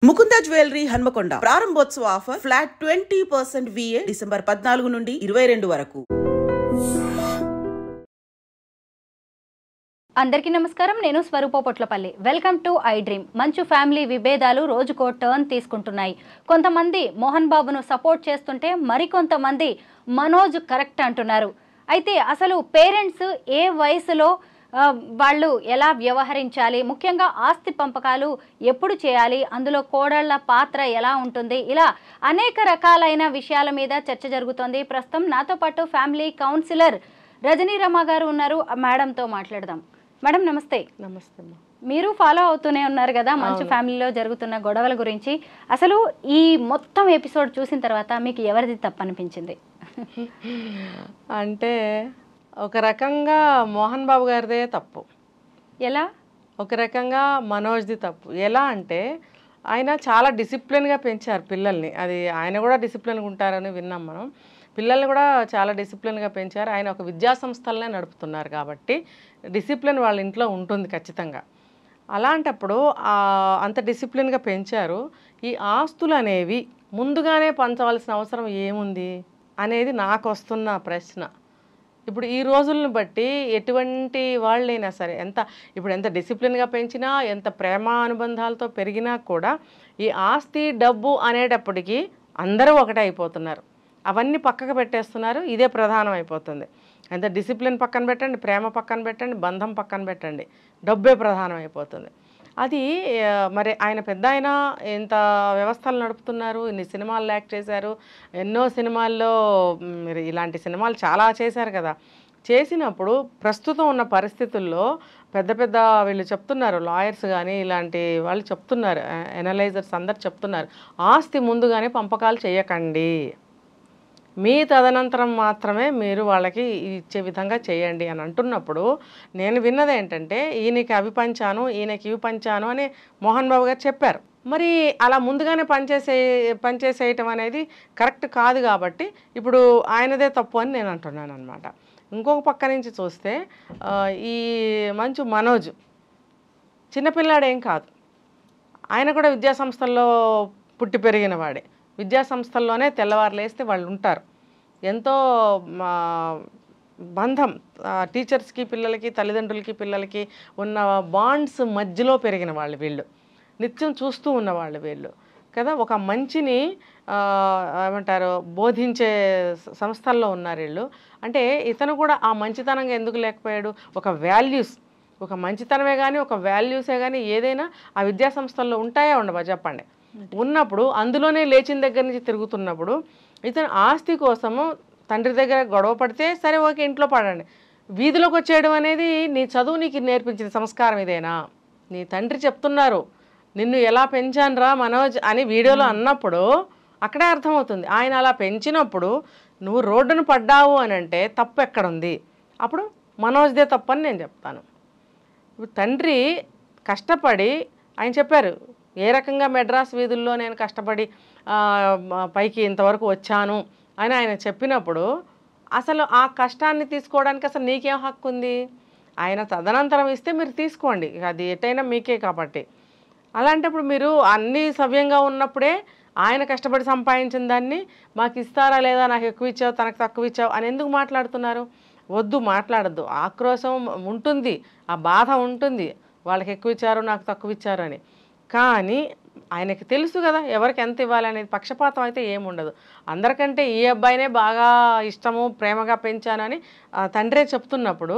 Mukunda jewellery Hanamkonda ప్రారంభోత్సవ offer flat 20% VA December 14 నుండి 22 వరకు. అందరికీ నమస్కారం. నేను Swaroopa Potlapalli. Welcome to I dream. Manchu family విభేదాలు రోజుకో టర్న్ తీసుకుంటున్నాయి. కొంతమంది మోహన్ బాబును సపోర్ట్ చేస్తుంటే మరికొంతమంది మనోజ్ కరెక్ట్ అంటున్నారు. అయితే అసలు పేరెంట్స్ ఏ వయసులో వాళ్ళు ఎలా వ్యవహరించాలి, ముఖ్యంగా ఆస్తి పంపకాలు ఎప్పుడు చేయాలి, అందులో కోడళ్ల పాత్ర ఎలా ఉంటుంది, ఇలా అనేక రకాలైన విషయాల మీద చర్చ జరుగుతోంది. ప్రస్తుతం నాతో పాటు ఫ్యామిలీ కౌన్సిలర్ రజనీ రమ గారు ఉన్నారు. మేడంతో మాట్లాడదాం. మేడం నమస్తే. నమస్తే. మీరు ఫాలో అవుతూనే ఉన్నారు కదా మంచు ఫ్యామిలీలో జరుగుతున్న గొడవల గురించి. అసలు ఈ మొత్తం ఎపిసోడ్ చూసిన తర్వాత మీకు ఎవరిది తప్పు అనిపించింది? అంటే ఒక రకంగా మోహన్ బాబు గారిదే తప్పు. ఎలా? ఒక రకంగా మనోజ్ది తప్పు. ఎలా అంటే ఆయన చాలా డిసిప్లిన్గా పెంచారు పిల్లల్ని. అది ఆయన కూడా డిసిప్లిన్గా ఉంటారని విన్నాం మనం. పిల్లల్ని కూడా చాలా డిసిప్లిన్గా పెంచారు. ఆయన ఒక విద్యా సంస్థలనే నడుపుతున్నారు కాబట్టి డిసిప్లిన్ వాళ్ళ ఇంట్లో ఉంటుంది ఖచ్చితంగా. అలాంటప్పుడు అంత డిసిప్లిన్గా పెంచారు. ఈ ఆస్తులు అనేవి ముందుగానే పంచవలసిన అవసరం ఏముంది అనేది నాకు వస్తున్న ప్రశ్న. ఇప్పుడు ఈ రోజులను బట్టి ఎటువంటి వాళ్ళైనా సరే ఇప్పుడు ఎంత డిసిప్లిన్గా పెంచినా, ఎంత ప్రేమ అనుబంధాలతో పెరిగినా కూడా ఈ ఆస్తి డబ్బు అనేటప్పటికీ అందరూ ఒకటే అయిపోతున్నారు. అవన్నీ పక్కకు పెట్టేస్తున్నారు. ఇదే ప్రధానం అయిపోతుంది. ఎంత డిసిప్లిన్ పక్కన పెట్టండి, ప్రేమ పక్కన పెట్టండి, బంధం పక్కన పెట్టండి, డబ్బే ప్రధానం అయిపోతుంది. అది మరి ఆయన పెద్ద ఆయన ఎంత వ్యవస్థలు నడుపుతున్నారు, ఇన్ని సినిమాలు యాక్ట్ చేశారు, ఎన్నో సినిమాల్లో ఇలాంటి సినిమాలు చాలా చేశారు కదా. చేసినప్పుడు ప్రస్తుతం ఉన్న పరిస్థితుల్లో పెద్ద పెద్ద వీళ్ళు చెప్తున్నారు, లాయర్స్ కానీ ఇలాంటి వాళ్ళు చెప్తున్నారు, ఎనలైజర్స్ అందరు చెప్తున్నారు, ఆస్తి ముందుగానే పంపకాలు చేయకండి, మీ తదనంతరం మాత్రమే మీరు వాళ్ళకి ఇచ్చే విధంగా చేయండి అని అంటున్నప్పుడు నేను విన్నది ఏంటంటే ఈయనకి అవి పంచాను, ఈయనకి ఇవి పంచాను అని మోహన్ బాబు గారు చెప్పారు. మరి అలా ముందుగానే పనిచేసేయటం అనేది కరెక్ట్ కాదు. కాబట్టి ఇప్పుడు ఆయనదే తప్పు అని నేను అంటున్నాను అనమాట. ఇంకొక పక్క నుంచి చూస్తే ఈ మంచు మనోజ్ చిన్నపిల్లాడేం కాదు. ఆయన కూడా విద్యాసంస్థల్లో పుట్టి పెరిగిన వాడే. విద్యాసంస్థల్లోనే తెల్లవారు లేస్తే వాళ్ళు ఉంటారు. ఎంతో బంధం టీచర్స్కి పిల్లలకి, తల్లిదండ్రులకి పిల్లలకి ఉన్న బాండ్స్ మధ్యలో పెరిగిన వాళ్ళు వీళ్ళు. నిత్యం చూస్తూ ఉన్నవాళ్ళు వీళ్ళు కదా. ఒక మంచిని ఏమంటారు బోధించే సంస్థల్లో ఉన్నారు వీళ్ళు. అంటే ఇతను కూడా ఆ మంచితనంగా ఎందుకు లేకపోయాడు? ఒక వాల్యూస్, ఒక మంచితనమే కానీ ఒక వాల్యూసే కానీ ఏదైనా ఆ విద్యాసంస్థల్లో ఉంటాయా ఉండవా చెప్పండి? ఉన్నప్పుడు అందులోనే లేచిన దగ్గర నుంచి తిరుగుతున్నప్పుడు ఇతను ఆస్తి కోసము తండ్రి దగ్గర గొడవ పడితే సరే ఓకే, ఇంట్లో పడండి. వీధిలోకి వచ్చేయడం అనేది నీ చదువు నీకు నేర్పించిన సంస్కారం ఇదేనా? నీ తండ్రి చెప్తున్నారు నిన్ను ఎలా పెంచానురా మనోజ్ అని వీడియోలో అన్నప్పుడు అక్కడే అర్థమవుతుంది. ఆయన అలా పెంచినప్పుడు నువ్వు రోడ్డును పడ్డావు అని అంటే తప్పు ఎక్కడుంది? అప్పుడు మనోజ్దే తప్పని నేను చెప్తాను. ఇప్పుడు తండ్రి కష్టపడి ఆయన చెప్పారు ఏ రకంగా మెడ్రాస్ వీధుల్లో నేను కష్టపడి పైకి ఇంతవరకు వచ్చాను అని ఆయన చెప్పినప్పుడు అసలు ఆ కష్టాన్ని తీసుకోవడానికి అసలు నీకేం హక్కు ఉంది? ఆయన తదనంతరం ఇస్తే మీరు తీసుకోండి, అది ఎటైనా మీకే కాబట్టి. అలాంటప్పుడు మీరు అన్నీ సవ్యంగా ఉన్నప్పుడే ఆయన కష్టపడి సంపాదించిన దాన్ని మాకు ఇస్తారా లేదా, నాకు ఎక్కువ ఇచ్చావు తనకు తక్కువ ఇచ్చావు అని ఎందుకు మాట్లాడుతున్నారు? వద్దు, మాట్లాడద్దు. ఆక్రోశం ఉంటుంది, ఆ బాధ ఉంటుంది, వాళ్ళకి ఎక్కువ ఇచ్చారు నాకు తక్కువ ఇచ్చారు అని. కానీ ఆయనకి తెలుసు కదా ఎవరికి ఎంత ఇవ్వాలనేది. పక్షపాతం అయితే ఏముండదు. అందరికంటే ఈ అబ్బాయినే బాగా ఇష్టము, ప్రేమగా పెంచానని తండ్రే చెప్తున్నప్పుడు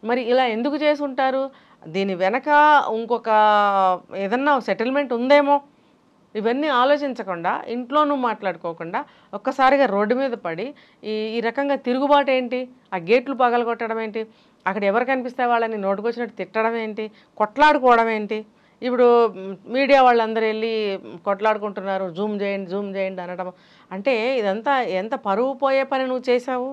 మరి ఇలా ఎందుకు చేసి ఉంటారు? దీని వెనక ఇంకొక ఏదన్నా సెటిల్మెంట్ ఉందేమో. ఇవన్నీ ఆలోచించకుండా, ఇంట్లోనూ మాట్లాడుకోకుండా ఒక్కసారిగా రోడ్డు మీద పడి ఈ రకంగా తిరుగుబాటు ఏంటి? ఆ గేట్లు పగలగొట్టడం ఏంటి? అక్కడ ఎవరు కనిపిస్తే వాళ్ళని నోటుకొచ్చినట్టు తిట్టడం ఏంటి? కొట్లాడుకోవడం ఏంటి? ఇప్పుడు మీడియా వాళ్ళందరూ వెళ్ళి కొట్లాడుకుంటున్నారు, జూమ్ చేయండి అనడం అంటే ఇదంతా ఎంత పరువు పోయే పని నువ్వు చేసావు?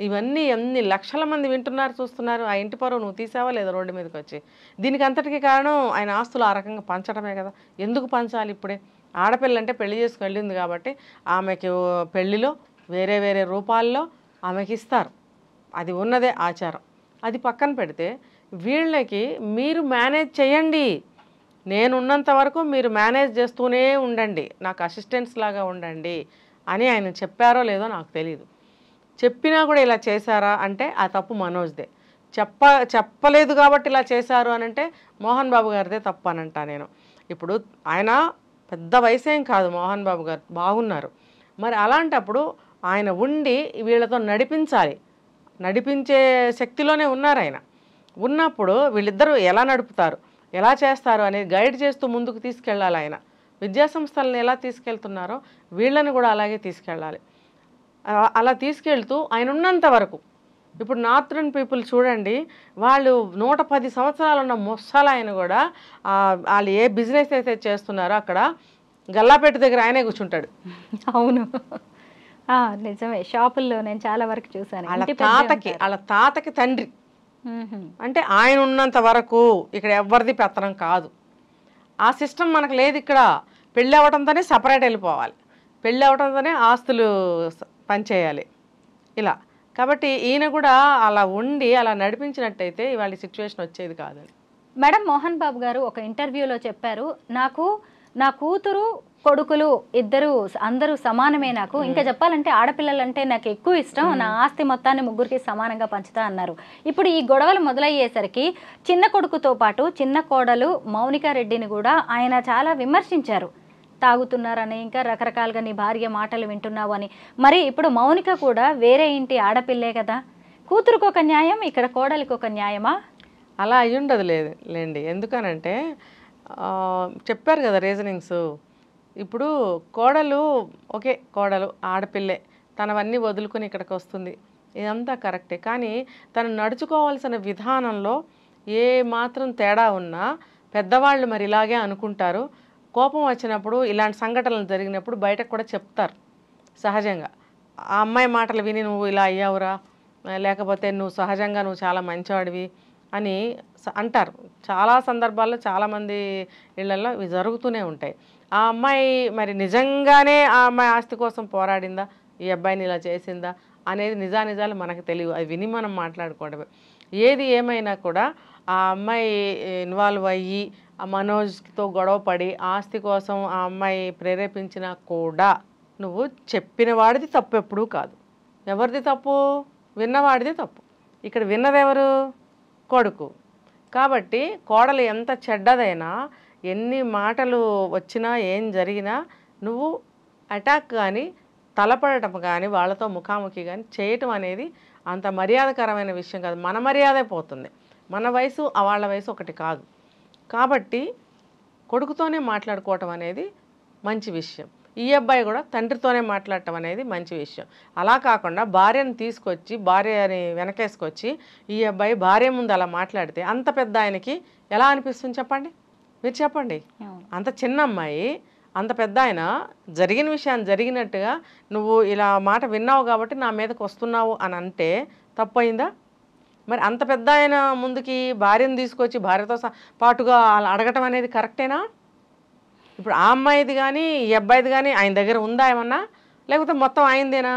ఇవన్నీ ఎన్ని లక్షల మంది వింటున్నారు, చూస్తున్నారు. ఆ ఇంటి పరువు నువ్వు తీసావా లేదా రోడ్డు మీదకి వచ్చి? దీనికి అంతటికీ కారణం ఆయన ఆస్తులు ఆ రకంగా పంచడమే కదా. ఎందుకు పంచాలి? ఇప్పుడే ఆడపిల్ల అంటే పెళ్లి చేసుకు వెళ్ళింది కాబట్టి ఆమెకి పెళ్లిలో వేరే వేరే రూపాల్లో ఆమెకి ఇస్తారు. అది ఉన్నదే ఆచారం. అది పక్కన పెడితే వీళ్ళకి మీరు మేనేజ్ చేయండి. నేనున్నంత వరకు మీరు మేనేజ్ చేస్తూనే ఉండండి, నాకు అసిస్టెంట్స్ లాగా ఉండండి అని ఆయన చెప్పారో లేదో నాకు తెలియదు. చెప్పినా కూడా ఇలా చేశారా అంటే ఆ తప్పు మనోజ్దే. చెప్పలేదు కాబట్టి ఇలా చేశారు అని అంటే మోహన్ బాబు గారిదే తప్పు అని అంటా నేను. ఇప్పుడు ఆయన పెద్ద వయసేం కాదు, మోహన్ బాబు గారు బాగున్నారు. మరి అలాంటప్పుడు ఆయన ఉండి వీళ్ళతో నడిపించాలి, నడిపించే శక్తిలోనే ఉన్నారు ఆయన. ఉన్నప్పుడు వీళ్ళిద్దరూ ఎలా నడుపుతారు, ఎలా చేస్తారు అనేది గైడ్ చేస్తూ ముందుకు తీసుకెళ్ళాలి. ఆయన విద్యాసంస్థలను ఎలా తీసుకెళ్తున్నారో వీళ్ళని కూడా అలాగే తీసుకెళ్ళాలి. అలా తీసుకెళ్తూ ఆయన ఉన్నంత వరకు, ఇప్పుడు నార్థరన్ పీపుల్ చూడండి, వాళ్ళు 110 సంవత్సరాలు ఉన్న ముసలు ఆయన కూడా వాళ్ళు ఏ బిజినెస్ అయితే చేస్తున్నారో అక్కడ గల్లాపేట దగ్గర ఆయనే కూర్చుంటాడు. అవును, నిజమే. షాపుల్లో నేను చాలా వరకు చూసాను. వాళ్ళ తాతకి తండ్రి అంటే ఆయన ఉన్నంత వరకు ఇక్కడ ఎవరిది పెత్తనం కాదు. ఆ సిస్టమ్ మనకు లేదు ఇక్కడ. పెళ్ళి అవ్వడంతోనే సపరేట్ వెళ్ళిపోవాలి, పెళ్ళి అవ్వడంతోనే ఆస్తులు పనిచేయాలి ఇలా. కాబట్టి ఈయన కూడా అలా ఉండి అలా నడిపించినట్టయితే ఇవాళ సిచ్యువేషన్ వచ్చేది కాదని. మేడం, మోహన్ బాబు గారు ఒక ఇంటర్వ్యూలో చెప్పారు, నాకు నా కూతురు కొడుకులు ఇద్దరు అందరూ సమానమే, నాకు ఇంకా చెప్పాలంటే ఆడపిల్లలంటే నాకు ఎక్కువ ఇష్టం, నా ఆస్తి మొత్తాన్ని ముగ్గురికి సమానంగా పంచుతా అన్నారు. ఇప్పుడు ఈ గొడవలు మొదలయ్యేసరికి చిన్న కొడుకుతో పాటు చిన్న కోడలు మౌనికా రెడ్డిని కూడా ఆయన చాలా విమర్శించారు. తాగుతున్నారని, ఇంకా రకరకాలుగా నీ భార్య మాటలు వింటున్నావు అని. మరి ఇప్పుడు మౌనిక కూడా వేరే ఇంటి ఆడపిల్లే కదా, కూతురుకు ఒక న్యాయం, ఇక్కడ కోడలికి ఒక న్యాయమా? అలా అయ్యుండదు లేండి. ఎందుకనంటే చెప్పారు కదా రీజనింగ్స్. ఇప్పుడు కోడలు ఓకే, కోడలు ఆడపిల్లే, తనవన్నీ వదులుకొని ఇక్కడికి వస్తుంది, ఇదంతా కరెక్టే. కానీ తను నడుచుకోవాల్సిన విధానంలో ఏ మాత్రం తేడా ఉన్నా పెద్దవాళ్ళు మరి ఇలాగే అనుకుంటారు. కోపం వచ్చినప్పుడు ఇలాంటి సంఘటనలు జరిగినప్పుడు బయటకు కూడా చెప్తారు సహజంగా. ఆ అమ్మాయి మాటలు విని నువ్వు ఇలా అయ్యావురా, లేకపోతే నువ్వు సహజంగా నువ్వు చాలా మంచివాడివి అని అంటారు. చాలా సందర్భాల్లో చాలామంది ఇళ్లలో ఇవి జరుగుతూనే ఉంటాయి. ఆ అమ్మాయి మరి నిజంగానే ఆ అమ్మాయి ఆస్తి కోసం పోరాడిందా, ఈ అబ్బాయిని ఇలా చేసిందా అనేది నిజానిజాలు మనకు తెలియదు, అది విని మనం మాట్లాడుకోవడమే. ఏది ఏమైనా కూడా ఆ అమ్మాయి ఇన్వాల్వ్ అయ్యి ఆ మనోజ్తో గొడవ పడి ఆస్తి కోసం ఆ అమ్మాయి ప్రేరేపించినా కూడా నువ్వు చెప్పిన వాడిది తప్పు ఎప్పుడూ కాదు. ఎవరిది తప్పు? విన్నవాడిది తప్పు. ఇక్కడ విన్నదెవరు? కొడుకు. కాబట్టి కోడలు ఎంత చెడ్డదైనా, ఎన్ని మాటలు వచ్చినా, ఏం జరిగినా నువ్వు అటాక్ కానీ తలపడటం కానీ వాళ్ళతో ముఖాముఖి కానీ చేయటం అనేది అంత మర్యాదకరమైన విషయం కాదు. మన మర్యాదే పోతుంది. మన వయసు వాళ్ళ వయసు ఒకటి కాదు. కాబట్టి కొడుకుతోనే మాట్లాడుకోవటం అనేది మంచి విషయం. ఈ అబ్బాయి కూడా తండ్రితోనే మాట్లాడటం అనేది మంచి విషయం. అలా కాకుండా భార్యను తీసుకొచ్చి, భార్యని వెనకేసుకొచ్చి ఈ అబ్బాయి భార్య ముందు అలా మాట్లాడితే అంత పెద్ద ఆయనకి ఎలా అనిపిస్తుంది చెప్పండి? మీరు చెప్పండి. అంత చిన్న అమ్మాయి, అంత పెద్ద ఆయన జరిగిన విషయాన్ని జరిగినట్టుగా నువ్వు ఇలా మాట విన్నావు కాబట్టి నా మీదకి వస్తున్నావు అని అంటే తప్పయిందా? మరి అంత పెద్ద ఆయన ముందుకి భార్యను తీసుకొచ్చి భార్యతో పాటుగా అలా అడగటం అనేది కరెక్టేనా? ఇప్పుడు ఆ అమ్మాయిది కానీ ఈ అబ్బాయిది కానీ ఆయన దగ్గర ఉందా ఏమన్నా, లేకపోతే మొత్తం అయిందేనా?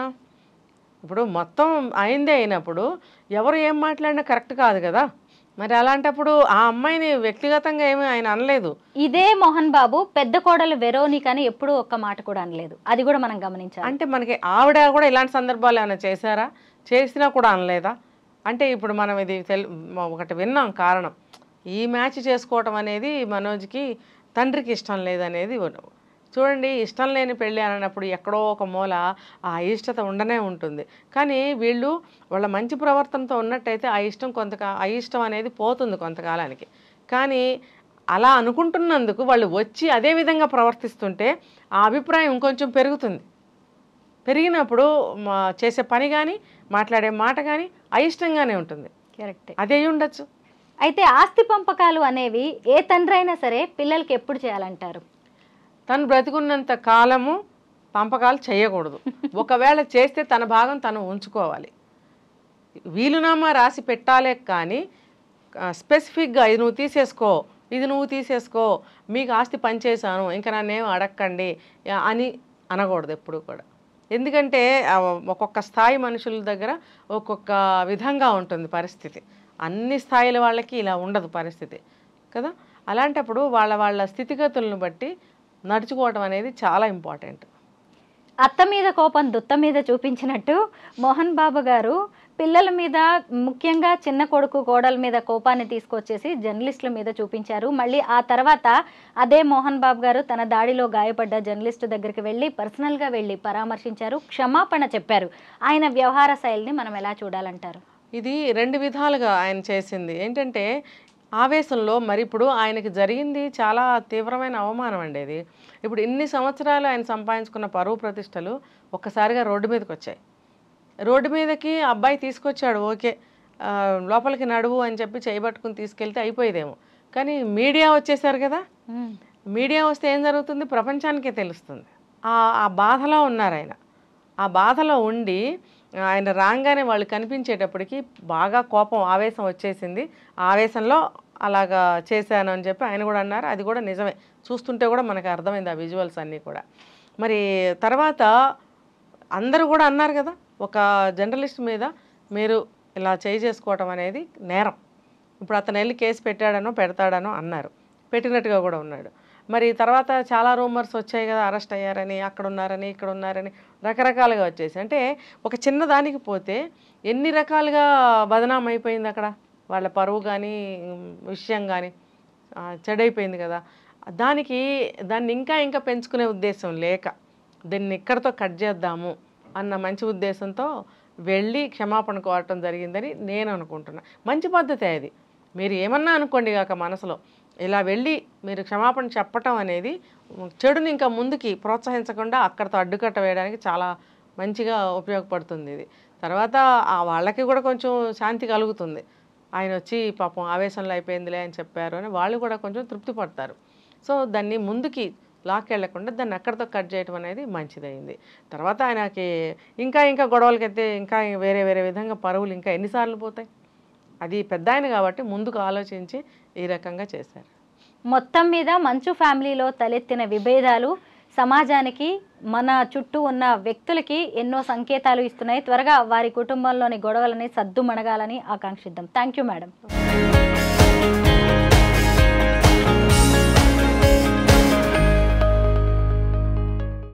ఇప్పుడు మొత్తం అయిందే అయినప్పుడు ఎవరు ఏం మాట్లాడినా కరెక్ట్ కాదు కదా. మరి అలాంటప్పుడు ఆ అమ్మాయిని వ్యక్తిగతంగా ఏమీ ఆయన అనలేదు. ఇదే మోహన్ బాబు పెద్ద కోడలు వెరోనిక అని ఎప్పుడూ ఒక్క మాట కూడా అనలేదు. అది కూడా మనం గమనించాలి. అంటే మనకి ఆవిడ కూడా ఇలాంటి సందర్భాలు ఏమైనా చేశారా? చేసినా కూడా అనలేదా? అంటే ఇప్పుడు మనం ఇది ఒకటి విన్నాం కారణం, ఈ మ్యాచ్ చేసుకోవటం అనేది మనోజ్కి తండ్రికి ఇష్టం లేదనేది. చూడండి, ఇష్టం లేని పెళ్ళి అన్నప్పుడు ఎక్కడో ఒక మూల ఆ అయిష్టత ఉండనే ఉంటుంది. కానీ వీళ్ళు వాళ్ళ మంచి ప్రవర్తనతో ఉన్నట్టయితే ఆ ఇష్టం అనేది పోతుంది కొంతకాలానికి. కానీ అలా అనుకుంటున్నందుకు వాళ్ళు వచ్చి అదే విధంగా ప్రవర్తిస్తుంటే ఆ అభిప్రాయం ఇంకొంచెం పెరుగుతుంది. పెరిగినప్పుడు చేసే పని కానీ మాట్లాడే మాట కానీ అయిష్టంగానే ఉంటుంది. కరెక్ట్, అదే ఉండొచ్చు. అయితే ఆస్తి పంపకాలు అనేవి ఏ తండ్రి అయినా సరే పిల్లలకి ఎప్పుడు చేయాలంటారు? తను బ్రతికున్నంత కాలము పంపకాలు చేయకూడదు. ఒకవేళ చేస్తే తన భాగం తను ఉంచుకోవాలి. వీలునామా రాసి పెట్టాలే కానీ స్పెసిఫిక్గా ఇది నువ్వు తీసేసుకో, ఇది నువ్వు తీసేసుకో, మీకు ఆస్తి పనిచేశాను ఇంకా నన్నేం అడగండి అని అనకూడదు ఎప్పుడు కూడా. ఎందుకంటే ఒక్కొక్క స్థాయి మనుషుల దగ్గర ఒక్కొక్క విధంగా ఉంటుంది పరిస్థితి. అన్ని స్థాయిల వాళ్ళకి ఇలా ఉండదు పరిస్థితి కదా. అలాంటప్పుడు వాళ్ళ స్థితిగతులను బట్టి నడుచుకోవడం అనేది చాలా ఇంపార్టెంట్. అత్త మీద కోపం దుత్త మీద చూపించినట్టు మోహన్ బాబు గారు పిల్లల మీద, ముఖ్యంగా చిన్న కొడుకు కోడల మీద కోపాన్ని తీసుకొచ్చేసి జర్నలిస్టుల మీద చూపించారు. మళ్ళీ ఆ తర్వాత అదే మోహన్ బాబు గారు తన దాడిలో గాయపడ్డ జర్నలిస్టు దగ్గరికి వెళ్ళి పర్సనల్గా వెళ్ళి పరామర్శించారు, క్షమాపణ చెప్పారు. ఆయన వ్యవహార శైలిని మనం ఎలా చూడాలంటారు? ఇది 2 విధాలుగా ఆయన చేసింది. ఏంటంటే ఆవేశంలో మరి ఇప్పుడు ఆయనకి జరిగింది చాలా తీవ్రమైన అవమానం అండి. ఇది ఇప్పుడు ఇన్ని సంవత్సరాలు ఆయన సంపాదించుకున్న పరువు ప్రతిష్టలు ఒక్కసారిగా రోడ్డు మీదకి వచ్చాయి. రోడ్డు మీదకి అబ్బాయి తీసుకొచ్చాడు, ఓకే, లోపలికి నడువు అని చెప్పి చేయబట్టుకుని తీసుకెళ్తే అయిపోయేదేమో. కానీ మీడియా వచ్చేసారు కదా, మీడియా వస్తే ఏం జరుగుతుంది ప్రపంచానికే తెలుస్తుంది. ఆ బాధలో ఉన్నారు ఆయన. ఆ బాధలో ఉండి ఆయన రాగానే వాళ్ళు కనిపించేటప్పటికి బాగా కోపం, ఆవేశం వచ్చేసింది. ఆ ఆవేశంలో అలాగా చేశాను అని చెప్పి ఆయన కూడా అన్నారు. అది కూడా నిజమే, చూస్తుంటే కూడా మనకు అర్థమైంది ఆ విజువల్స్ అన్నీ కూడా. మరి తర్వాత అందరూ కూడా అన్నారు కదా, ఒక జర్నలిస్ట్ మీద మీరు ఇలా చేసుకోవటం అనేది నేరం. ఇప్పుడు అతను వెళ్ళి కేసు పెట్టాడనో పెడతాడనో అన్నారు, పెట్టినట్టుగా కూడా ఉన్నాడు. మరి తర్వాత చాలా రూమర్స్ వచ్చాయి కదా, అరెస్ట్ అయ్యారని, అక్కడ ఉన్నారని, ఇక్కడ ఉన్నారని, రకరకాలుగా వచ్చేసి. అంటే ఒక చిన్న దానికి పోతే ఎన్ని రకాలుగా బదనాం అయిపోయింది అక్కడ, వాళ్ళ పరువు కానీ విషయం కానీ చెడైపోయింది కదా. దాన్ని ఇంకా పెంచుకునే ఉద్దేశం లేక దీన్ని ఇక్కడతో కట్ చేద్దాము అన్న మంచి ఉద్దేశంతో వెళ్ళి క్షమాపణ కోరటం జరిగిందని నేను అనుకుంటున్నా. మంచి పద్ధతే అది. మీరు ఏమన్నా అనుకోండి కాక మనసులో, ఇలా వెళ్ళి మీరు క్షమాపణ చెప్పటం అనేది చెడుని ఇంకా ముందుకి ప్రోత్సహించకుండా అక్కడితో అడ్డుకట్ట వేయడానికి చాలా మంచిగా ఉపయోగపడుతుంది ఇది. తర్వాత వాళ్ళకి కూడా కొంచెం శాంతి కలుగుతుంది. ఆయన వచ్చి పాపం ఆవేశంలో అయిపోయిందిలే అని చెప్పారు అని వాళ్ళు కూడా కొంచెం తృప్తి పడతారు. సో దాన్ని ముందుకి లాక్కెళ్లకుండా దాన్ని అక్కడితో కట్ చేయడం అనేది మంచిదైంది. తర్వాత ఆయనకి ఇంకా గొడవలకైతే ఇంకా వేరే విధంగా పరువులు ఇంకా ఎన్నిసార్లు పోతాయి. అది పెద్ద ఆయన కాబట్టి ముందుకు ఆలోచించి ఈ రకంగా చేశారు. మొత్తం మీద మంచు ఫ్యామిలీలో తలెత్తిన విభేదాలు సమాజానికి, మన చుట్టూ ఉన్న వ్యక్తులకి ఎన్నో సంకేతాలు ఇస్తున్నాయి. త్వరగా వారి కుటుంబంలోని గొడవలని సద్దుమణగాలని ఆకాంక్షిద్దాం. Thank you madam.